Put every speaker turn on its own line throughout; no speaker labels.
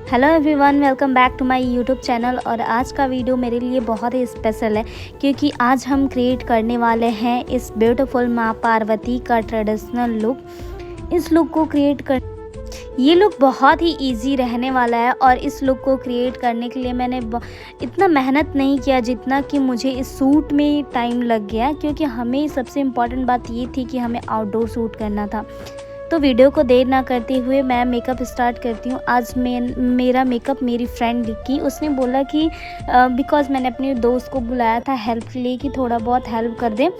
Hello everyone, welcome back to my YouTube channel. और आज का वीडियो मेरे लिए बहुत ही स्पेशल है क्योंकि आज हम क्रिएट करने वाले हैं इस ब्यूटीफुल माँ पार्वती का ट्रेडिशनल लुक। इस लुक को क्रिएट कर ये लुक बहुत ही इजी रहने वाला है और इस लुक को क्रिएट करने के लिए मैंने इतना मेहनत नहीं किया जितना कि मुझे इस सूट में टाइम लग गया, क्योंकि हमें सबसे इम्पॉर्टेंट बात ये थी कि हमें आउटडोर शूट करना था। तो वीडियो को देर ना करते हुए मैं मेकअप स्टार्ट करती हूँ। आज मेरा मेकअप मेरी फ्रेंड की, उसने बोला कि बिकॉज़ मैंने अपने दोस्त को बुलाया था हेल्प के लिए कि थोड़ा बहुत हेल्प कर दे,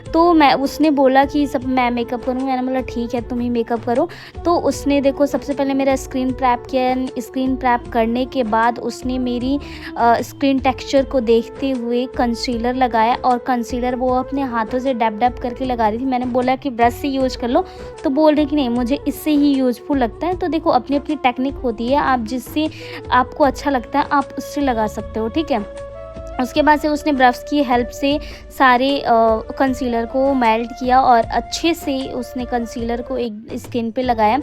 तो उसने बोला कि सब मैं मेकअप करूँ। मैंने बोला ठीक है तुम ही मेकअप करो। तो उसने देखो सबसे पहले मेरा स्क्रीन प्रैप किया। स्क्रीन प्रैप करने के बाद उसने मेरी स्क्रीन टेक्सचर को देखते हुए कंसीलर लगाया, और कंसीलर वो अपने हाथों से डैब डैब करके लगा रही थी। मैंने बोला कि ब्रश से यूज़ कर लो, तो बोल रही कि नहीं मुझे इससे ही यूज़फुल लगता है। तो देखो अपनी अपनी टेक्निक होती है, आप जिससे आपको अच्छा लगता है आप उससे लगा सकते हो, ठीक है। उसके बाद से उसने ब्रश की हेल्प से सारे कंसीलर को मेल्ट किया और अच्छे से उसने कंसीलर को एक स्किन पे लगाया।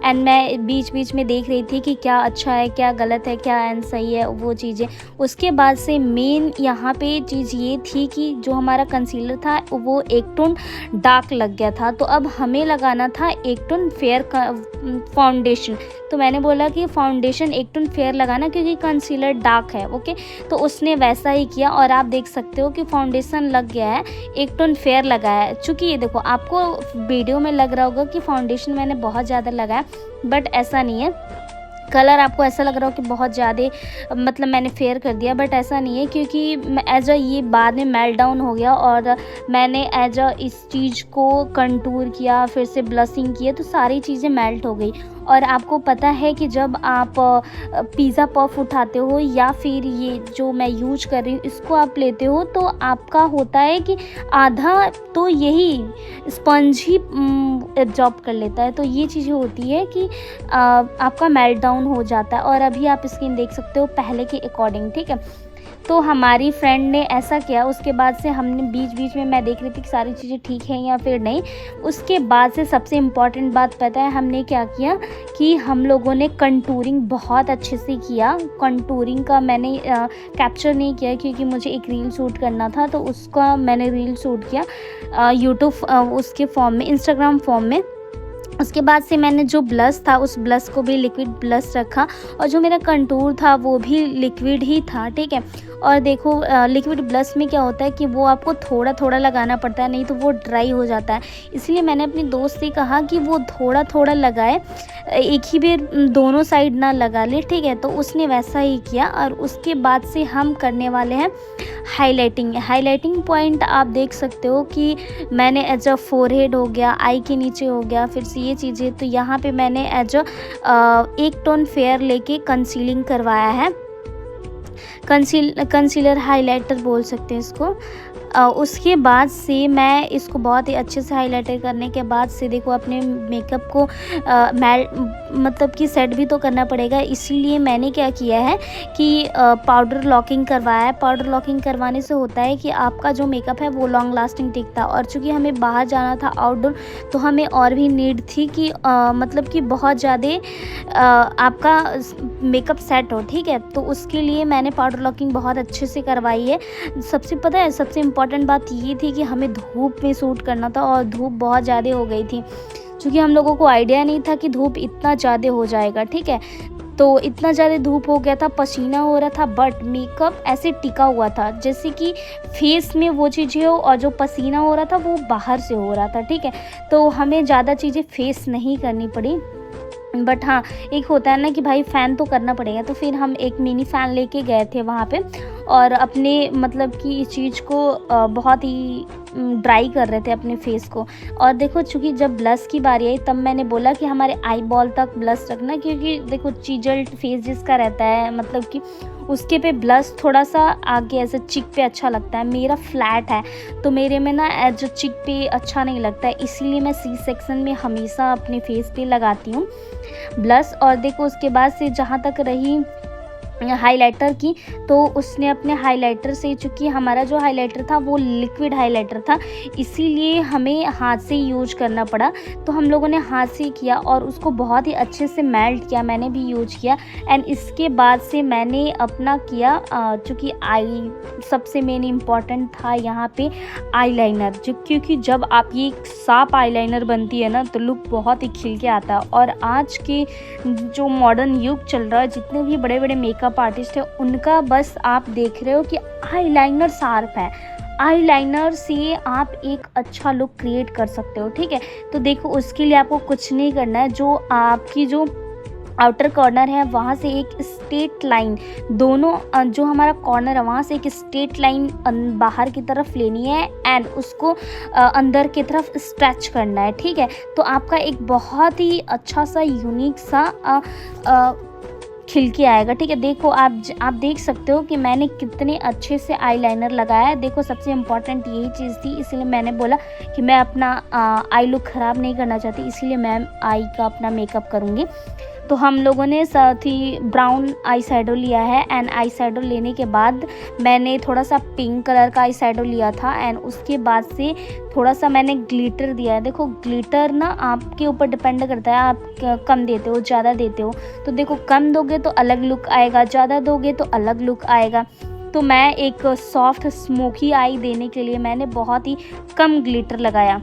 एंड मैं बीच बीच में देख रही थी कि क्या अच्छा है, क्या गलत है, क्या एंड सही है, वो चीज़ें। उसके बाद से मेन यहाँ पे चीज़ ये थी कि जो हमारा कंसीलर था वो एक टोन डार्क लग गया था, तो अब हमें लगाना था एक टोन फेयर फाउंडेशन। तो मैंने बोला कि फाउंडेशन एक टोन फेयर लगाना क्योंकि कंसीलर डार्क है, ओके। तो उसने वैसा ही किया और आप देख सकते हो कि फाउंडेशन लग गया है, एक टोन फेयर लगाया है। चूँकि ये देखो आपको वीडियो में लग रहा होगा कि फाउंडेशन मैंने बहुत ज़्यादा लगाया, बट ऐसा नहीं है। कलर आपको ऐसा लग रहा हो कि बहुत ज़्यादा मतलब मैंने फेयर कर दिया, बट ऐसा नहीं है, क्योंकि एज अ ये बाद में मेल्ट डाउन हो गया और मैंने एज अ इस चीज़ को कंटूर किया, फिर से ब्लशिंग किया, तो सारी चीज़ें मेल्ट हो गई। और आपको पता है कि जब आप पिज़्ज़ा पफ उठाते हो या फिर ये जो मैं यूज कर रही हूँ इसको आप लेते हो, तो आपका होता है कि आधा तो यही स्पंज ही एब्जॉर्ब कर लेता है। तो ये चीज़ें होती है कि आपका मेल्ट डाउन हो जाता है। और अभी आप स्किन देख सकते हो पहले के अकॉर्डिंग, ठीक है। तो हमारी फ्रेंड ने ऐसा किया। उसके बाद से हमने बीच बीच में मैं देख रही थी कि सारी चीज़ें ठीक हैं या फिर नहीं। उसके बाद से सबसे इम्पॉर्टेंट बात पता है हमने क्या किया कि हम लोगों ने कंटूरिंग बहुत अच्छे से किया। कंटूरिंग का मैंने कैप्चर नहीं किया क्योंकि मुझे एक रील शूट करना था, तो उसका मैंने रील शूट किया यूट्यूब उसके फॉर्म में, इंस्टाग्राम फॉर्म में। उसके बाद से मैंने जो ब्लश था उस ब्लश को भी लिक्विड ब्लश रखा, और जो मेरा कंटूर था वो भी लिक्विड ही था, ठीक है। और देखो लिक्विड ब्लश में क्या होता है कि वो आपको थोड़ा थोड़ा लगाना पड़ता है, नहीं तो वो ड्राई हो जाता है। इसलिए मैंने अपनी दोस्त से कहा कि वो थोड़ा थोड़ा लगाए, एक ही बार दोनों साइड ना लगा ले, ठीक है। तो उसने वैसा ही किया। और उसके बाद से हम करने वाले हैं हाईलाइटिंग पॉइंट। आप देख सकते हो कि मैंने एज अ फोरहेड हो गया, आई के नीचे हो गया, फिर से ये चीज़ें। तो यहाँ पे मैंने एज अ एक टोन फेयर लेके कंसीलिंग करवाया है। कंसीलर हाइलाइटर बोल सकते हैं इसको। उसके बाद से मैं इसको बहुत ही अच्छे से हाइलाइटर करने के बाद से देखो अपने मेकअप को मतलब कि सेट भी तो करना पड़ेगा, इसीलिए मैंने क्या किया है कि पाउडर लॉकिंग करवाया है। पाउडर लॉकिंग करवाने से होता है कि आपका जो मेकअप है वो लॉन्ग लास्टिंग टिकता। और चूँकि हमें बाहर जाना था आउटडोर, तो हमें और भी नीड थी कि मतलब कि बहुत ज़्यादा आपका मेकअप सेट हो, ठीक है। तो उसके लिए मैंने पाउडर लॉकिंग बहुत अच्छे से करवाई है। पता है सबसे इम्पॉर्टेंट बात ये थी कि हमें धूप में शूट करना था और धूप बहुत ज़्यादा हो गई थी, क्योंकि हम लोगों को आइडिया नहीं था कि धूप इतना ज़्यादा हो जाएगा, ठीक है। तो इतना ज़्यादा धूप हो गया था, पसीना हो रहा था, बट मेकअप ऐसे टिका हुआ था जैसे कि फेस में वो चीज़ें हो और जो पसीना हो रहा था वो बाहर से हो रहा था, ठीक है। तो हमें ज़्यादा चीज़ें फेस नहीं करनी पड़ी, बट हाँ एक होता है ना कि भाई फ़ैन तो करना पड़ेगा। तो फिर हम एक मिनी फ़ैन लेके गए थे वहाँ पे और अपने मतलब कि इस चीज़ को बहुत ही ड्राई कर रहे थे अपने फेस को। और देखो चूँकि जब ब्लश की बारी आई तब मैंने बोला कि हमारे आई बॉल तक ब्लश रखना, क्योंकि देखो चिजल्ड फेस जिसका रहता है मतलब कि उसके पे ब्लश थोड़ा सा आगे ऐसे चिक पे अच्छा लगता है। मेरा फ्लैट है तो मेरे में ना एज चिक पे अच्छा नहीं लगता है, इसीलिए मैं सी सेक्शन में हमेशा अपने फेस पे लगाती हूँ ब्लश। और देखो उसके बाद से जहाँ तक रही हाइलाइटर की, तो उसने अपने हाइलाइटर से, चूँकि हमारा जो हाइलाइटर था वो लिक्विड हाइलाइटर था, इसीलिए हमें हाथ से यूज करना पड़ा। तो हम लोगों ने हाथ से किया और उसको बहुत ही अच्छे से मेल्ट किया, मैंने भी यूज किया। एंड इसके बाद से मैंने अपना किया, चूँकि आई सबसे मेन इम्पॉर्टेंट था यहाँ पे आईलाइनर, जो क्योंकि जब आप ये एक साफ आईलाइनर बनती है ना तो लुक बहुत ही खिल के आता है। और आज के जो मॉडर्न युग चल रहा है, जितने भी बड़े बड़े मेकअप आर्टिस्ट हैं उनका बस आप देख रहे हो कि आईलाइनर शार्प है, आईलाइनर से आप एक अच्छा लुक क्रिएट कर सकते हो। ठीक है, तो देखो उसके लिए आपको कुछ नहीं करना है, जो आपकी जो आउटर कॉर्नर है वहाँ से एक स्ट्रेट लाइन, दोनों जो हमारा कॉर्नर है वहाँ से एक स्ट्रेट लाइन बाहर की तरफ लेनी है एंड उसको अंदर की तरफ स्ट्रेच करना है। ठीक है, तो आपका एक बहुत ही अच्छा सा यूनिक सा खिल के आएगा। ठीक है, देखो आप देख सकते हो कि मैंने कितने अच्छे से आईलाइनर लगाया है। देखो सबसे इम्पॉर्टेंट यही चीज़ थी, इसलिए मैंने बोला कि मैं अपना आई लुक ख़राब नहीं करना चाहती, इसलिए मैं आई का अपना मेकअप करूँगी। तो हम लोगों ने साथ ही ब्राउन आई शैडो लिया है एंड आई शैडो लेने के बाद मैंने थोड़ा सा पिंक कलर का आई शैडो लिया था एंड उसके बाद से थोड़ा सा मैंने ग्लिटर दिया है। देखो ग्लिटर ना आपके ऊपर डिपेंड करता है, आप कम देते हो ज़्यादा देते हो। तो देखो कम दोगे तो अलग लुक आएगा, ज़्यादा दोगे तो अलग लुक आएगा। तो मैं एक सॉफ्ट स्मोकी आई देने के लिए मैंने बहुत ही कम ग्लिटर लगाया।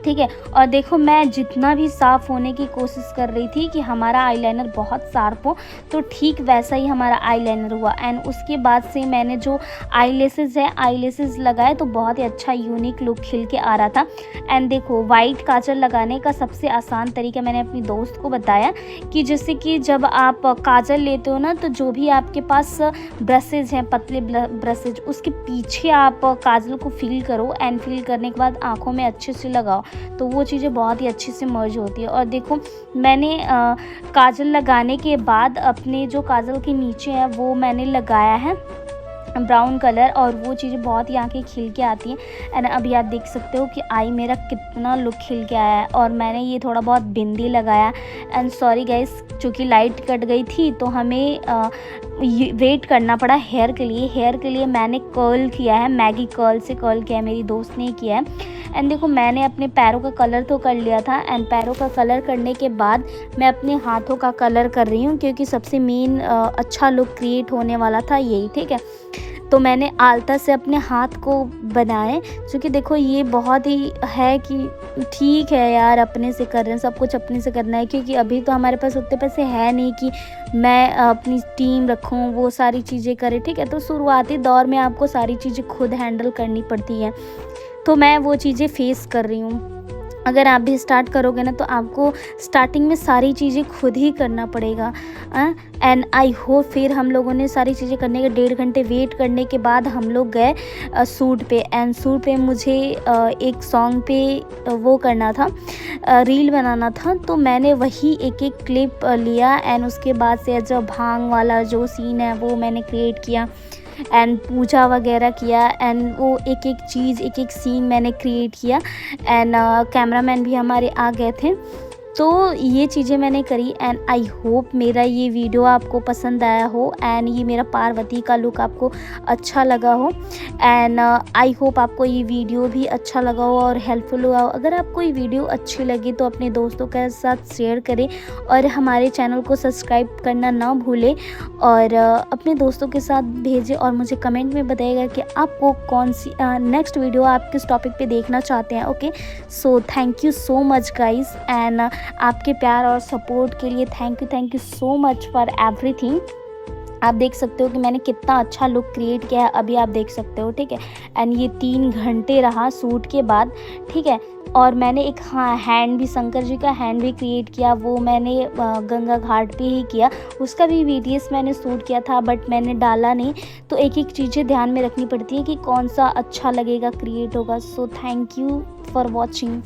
ठीक है, और देखो मैं जितना भी साफ़ होने की कोशिश कर रही थी कि हमारा आईलाइनर बहुत शार्प हो, तो ठीक वैसा ही हमारा आईलाइनर हुआ। एंड उसके बाद से मैंने जो आईलैशेस है, आईलैशेस लगाए तो बहुत ही अच्छा यूनिक लुक खिल के आ रहा था। एंड देखो वाइट काजल लगाने का सबसे आसान तरीका मैंने अपनी दोस्त को बताया कि जैसे कि जब आप काजल लेते हो ना, तो जो भी आपके पास ब्रशेज़ हैं, पतले ब्रशेज, उसके पीछे आप काजल को फिल करो एंड फिल करने के बाद आँखों में अच्छे से लगाओ, तो वो चीज़ें बहुत ही अच्छे से मर्ज होती है। और देखो मैंने काजल लगाने के बाद अपने जो काजल के नीचे है वो मैंने लगाया है ब्राउन कलर, और वो चीज़ें बहुत ही आँखें खिल के आती हैं। एंड अभी आप देख सकते हो कि आई मेरा कितना लुक खिल के आया है। और मैंने ये थोड़ा बहुत बिंदी लगाया। एंड सॉरी गाइस, चूँकि लाइट कट गई थी तो हमें वेट करना पड़ा हेयर के लिए। हेयर के लिए मैंने कर्ल किया है, मैगी कर्ल से कर्ल किया है, मेरी दोस्त ने किया है। एंड देखो मैंने अपने पैरों का कलर तो कर लिया था एंड पैरों का कलर करने के बाद मैं अपने हाथों का कलर कर रही हूँ, क्योंकि सबसे मेन अच्छा लुक क्रिएट होने वाला था यही। ठीक है, तो मैंने आलता से अपने हाथ को बनाए, क्योंकि देखो ये बहुत ही है कि ठीक है यार, अपने से कर रहे हैं, सब कुछ अपने से करना है, क्योंकि अभी तो हमारे पास उतने पैसे है नहीं कि मैं अपनी टीम रखूं, वो सारी चीज़ें करें। ठीक है, तो शुरुआती दौर में आपको सारी चीज़ें खुद हैंडल करनी पड़ती हैं, तो मैं वो चीज़ें फेस कर रही हूँ। अगर आप भी स्टार्ट करोगे ना तो आपको स्टार्टिंग में सारी चीज़ें खुद ही करना पड़ेगा। एंड आई होप फिर हम लोगों ने सारी चीज़ें करने के 1.5 घंटे वेट करने के बाद हम लोग गए शूट पे। एंड शूट पे मुझे एक सॉन्ग पे वो करना था, रील बनाना था, तो मैंने वही एक एक क्लिप लिया एंड उसके बाद से जो भांग वाला जो सीन है वो मैंने क्रिएट किया एंड पूजा वगैरह किया एंड वो एक एक चीज़, एक एक सीन मैंने क्रिएट किया। एंड कैमरामैन भी हमारे आ गए थे, तो ये चीज़ें मैंने करी। एंड आई होप मेरा ये वीडियो आपको पसंद आया हो एंड ये मेरा पार्वती का लुक आपको अच्छा लगा हो। एंड आई होप आपको ये वीडियो भी अच्छा लगा हो और हेल्पफुल हुआ हो। अगर आपको ये वीडियो अच्छी लगी तो अपने दोस्तों के साथ शेयर करें और हमारे चैनल को सब्सक्राइब करना ना भूलें और अपने दोस्तों के साथ भेजें और मुझे कमेंट में बताइएगा कि आपको कौन सी नेक्स्ट वीडियो आप किस टॉपिक पे देखना चाहते हैं। Okay, so thank you so much guys, and आपके प्यार और सपोर्ट के लिए thank you so much for everything. आप देख सकते हो कि मैंने कितना अच्छा लुक क्रिएट किया है, अभी आप देख सकते हो। ठीक है, एंड ये 3 घंटे रहा शूट के बाद। ठीक है, और मैंने एक हैंड भी, शंकर जी का हैंड भी क्रिएट किया, वो मैंने गंगा घाट पे ही किया। उसका भी वीडियोस मैंने शूट किया था बट मैंने डाला नहीं। तो एक एक चीज़ें ध्यान में रखनी पड़ती है कि कौन सा अच्छा लगेगा, क्रिएट होगा। So thank you for watching.